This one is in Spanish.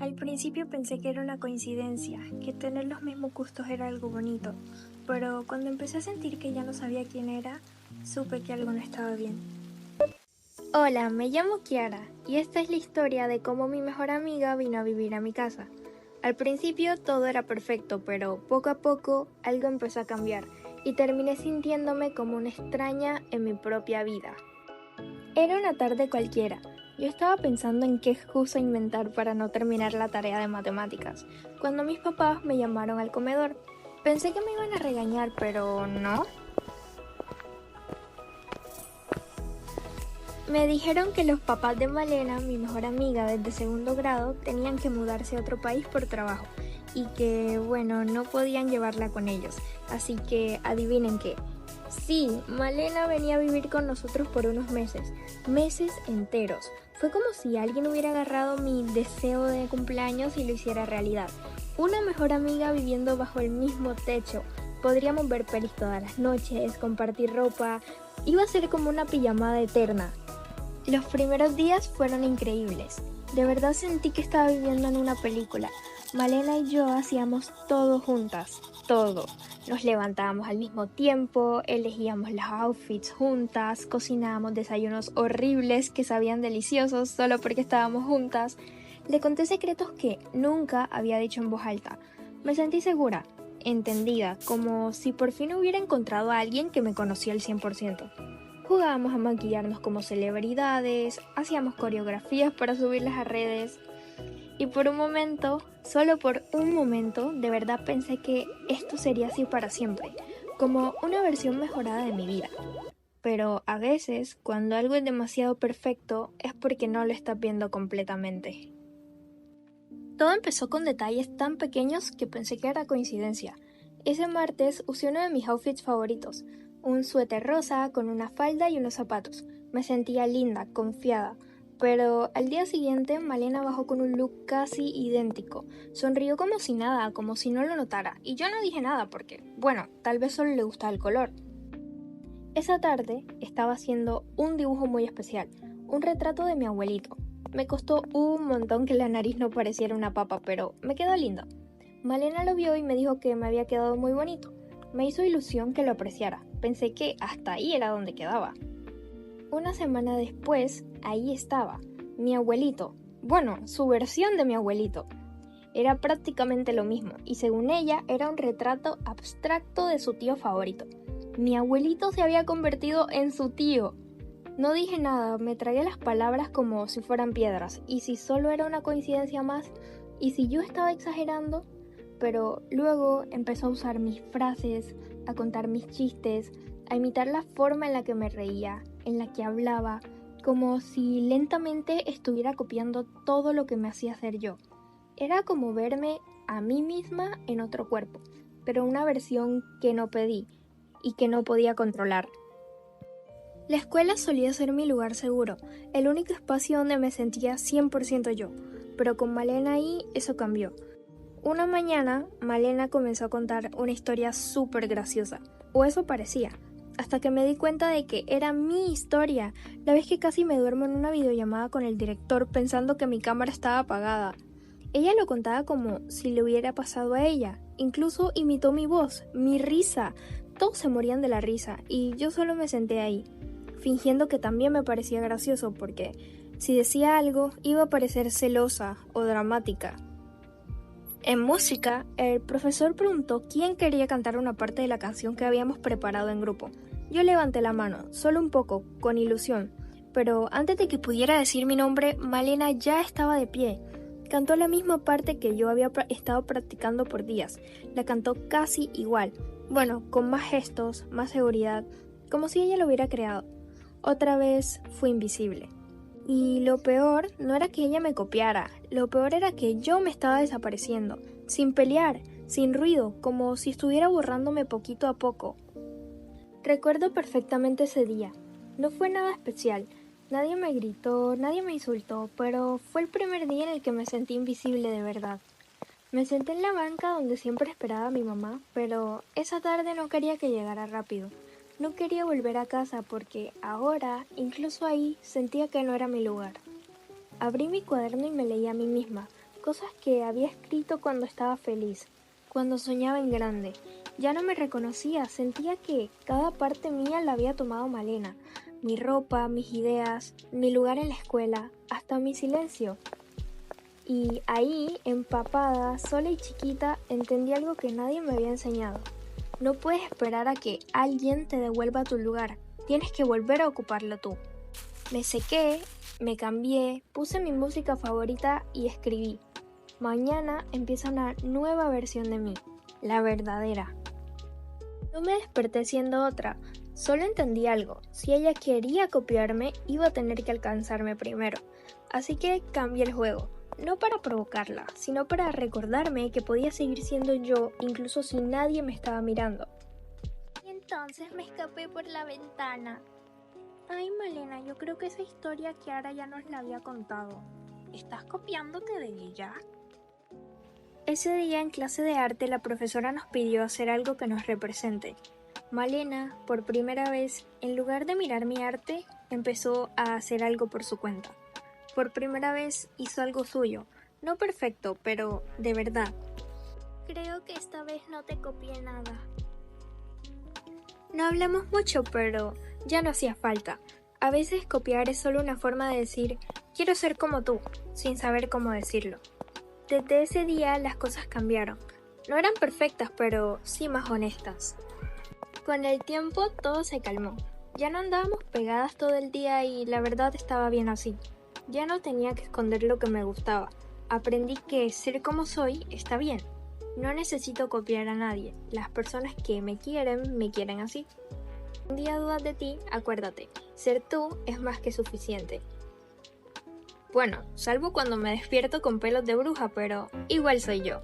Al principio pensé que era una coincidencia, que tener los mismos gustos era algo bonito, pero cuando empecé a sentir que ya no sabía quién era, supe que algo no estaba bien. Hola, me llamo Kiara y esta es la historia de cómo mi mejor amiga vino a vivir a mi casa. Al principio todo era perfecto, pero poco a poco algo empezó a cambiar y terminé sintiéndome como una extraña en mi propia vida. Era una tarde cualquiera. Yo estaba pensando en qué excusa inventar para no terminar la tarea de matemáticas, cuando mis papás me llamaron al comedor. Pensé que me iban a regañar, pero no. Me dijeron que los papás de Malena, mi mejor amiga desde segundo grado, tenían que mudarse a otro país por trabajo y que, bueno, no podían llevarla con ellos. Así que adivinen qué. Sí, Malena venía a vivir con nosotros por unos meses enteros. Fue como si alguien hubiera agarrado mi deseo de cumpleaños y lo hiciera realidad. Una mejor amiga viviendo bajo el mismo techo. Podríamos ver pelis todas las noches, compartir ropa. Iba a ser como una pijamada eterna. Los primeros días fueron increíbles. De verdad sentí que estaba viviendo en una película. Malena y yo hacíamos todo juntas, todo. Nos levantábamos al mismo tiempo, elegíamos los outfits juntas, cocinábamos desayunos horribles que sabían deliciosos solo porque estábamos juntas. Le conté secretos que nunca había dicho en voz alta. Me sentí segura, entendida, como si por fin hubiera encontrado a alguien que me conocía al 100%. Jugábamos a maquillarnos como celebridades, hacíamos coreografías para subirlas a redes. Y por un momento, solo por un momento, de verdad pensé que esto sería así para siempre, como una versión mejorada de mi vida. Pero a veces, cuando algo es demasiado perfecto, es porque no lo estás viendo completamente. Todo empezó con detalles tan pequeños que pensé que era coincidencia. Ese martes usé uno de mis outfits favoritos, un suéter rosa con una falda y unos zapatos. Me sentía linda, confiada. Pero al día siguiente Malena bajó con un look casi idéntico. Sonrió como si nada, como si no lo notara. Y yo no dije nada porque, bueno, tal vez solo le gustaba el color. Esa tarde estaba haciendo un dibujo muy especial, un retrato de mi abuelito. Me costó un montón que la nariz no pareciera una papa, pero me quedó lindo. Malena lo vio y me dijo que me había quedado muy bonito. Me hizo ilusión que lo apreciara. Pensé que hasta ahí era donde quedaba. Una semana después, ahí estaba, mi abuelito. Bueno, su versión de mi abuelito. Era prácticamente lo mismo, y según ella, era un retrato abstracto de su tío favorito. Mi abuelito se había convertido en su tío. No dije nada, me tragué las palabras como si fueran piedras, y si solo era una coincidencia más, y si yo estaba exagerando, pero luego empezó a usar mis frases, a contar mis chistes, a imitar la forma en la que me reía, en la que hablaba, como si lentamente estuviera copiando todo lo que me hacía hacer yo. Era como verme a mí misma en otro cuerpo, pero una versión que no pedí y que no podía controlar. La escuela solía ser mi lugar seguro, el único espacio donde me sentía 100% yo, pero con Malena ahí eso cambió. Una mañana, Malena comenzó a contar una historia súper graciosa, o eso parecía, hasta que me di cuenta de que era mi historia, la vez que casi me duermo en una videollamada con el director pensando que mi cámara estaba apagada. Ella lo contaba como si le hubiera pasado a ella, incluso imitó mi voz, mi risa. Todos se morían de la risa y yo solo me senté ahí, fingiendo que también me parecía gracioso porque si decía algo iba a parecer celosa o dramática. En música, el profesor preguntó quién quería cantar una parte de la canción que habíamos preparado en grupo. Yo levanté la mano, solo un poco, con ilusión, pero antes de que pudiera decir mi nombre, Malena ya estaba de pie. Cantó la misma parte que yo había estado practicando por días. La cantó casi igual. Bueno, con más gestos, más seguridad, como si ella lo hubiera creado. Otra vez fue invisible. Y lo peor no era que ella me copiara, lo peor era que yo me estaba desapareciendo, sin pelear, sin ruido, como si estuviera borrándome poquito a poco. Recuerdo perfectamente ese día. No fue nada especial. Nadie me gritó, nadie me insultó, pero fue el primer día en el que me sentí invisible de verdad. Me senté en la banca donde siempre esperaba a mi mamá, pero esa tarde no quería que llegara rápido. No quería volver a casa porque ahora, incluso ahí, sentía que no era mi lugar. Abrí mi cuaderno y me leí a mí misma, cosas que había escrito cuando estaba feliz, cuando soñaba en grande. Ya no me reconocía, sentía que cada parte mía la había tomado Malena. Mi ropa, mis ideas, mi lugar en la escuela, hasta mi silencio. Y ahí, empapada, sola y chiquita, entendí algo que nadie me había enseñado. No puedes esperar a que alguien te devuelva tu lugar, tienes que volver a ocuparlo tú. Me sequé, me cambié, puse mi música favorita y escribí. Mañana empieza una nueva versión de mí, la verdadera. No me desperté siendo otra, solo entendí algo. Si ella quería copiarme, iba a tener que alcanzarme primero. Así que cambié el juego, no para provocarla, sino para recordarme que podía seguir siendo yo incluso si nadie me estaba mirando. Y entonces me escapé por la ventana. Ay, Malena, yo creo que esa historia Kiara ya nos la había contado. ¿Estás copiándote de ella? Ese día en clase de arte la profesora nos pidió hacer algo que nos represente. Malena, por primera vez, en lugar de mirar mi arte, empezó a hacer algo por su cuenta. Por primera vez hizo algo suyo, no perfecto, pero de verdad. Creo que esta vez no te copié nada. No hablamos mucho, pero ya no hacía falta. A veces copiar es solo una forma de decir, quiero ser como tú, sin saber cómo decirlo. Desde ese día las cosas cambiaron. No eran perfectas, pero sí más honestas. Con el tiempo todo se calmó. Ya no andábamos pegadas todo el día y la verdad estaba bien así. Ya no tenía que esconder lo que me gustaba. Aprendí que ser como soy está bien. No necesito copiar a nadie. Las personas que me quieren así. Un día dudas de ti, acuérdate, ser tú es más que suficiente. Bueno, salvo cuando me despierto con pelos de bruja, pero igual soy yo.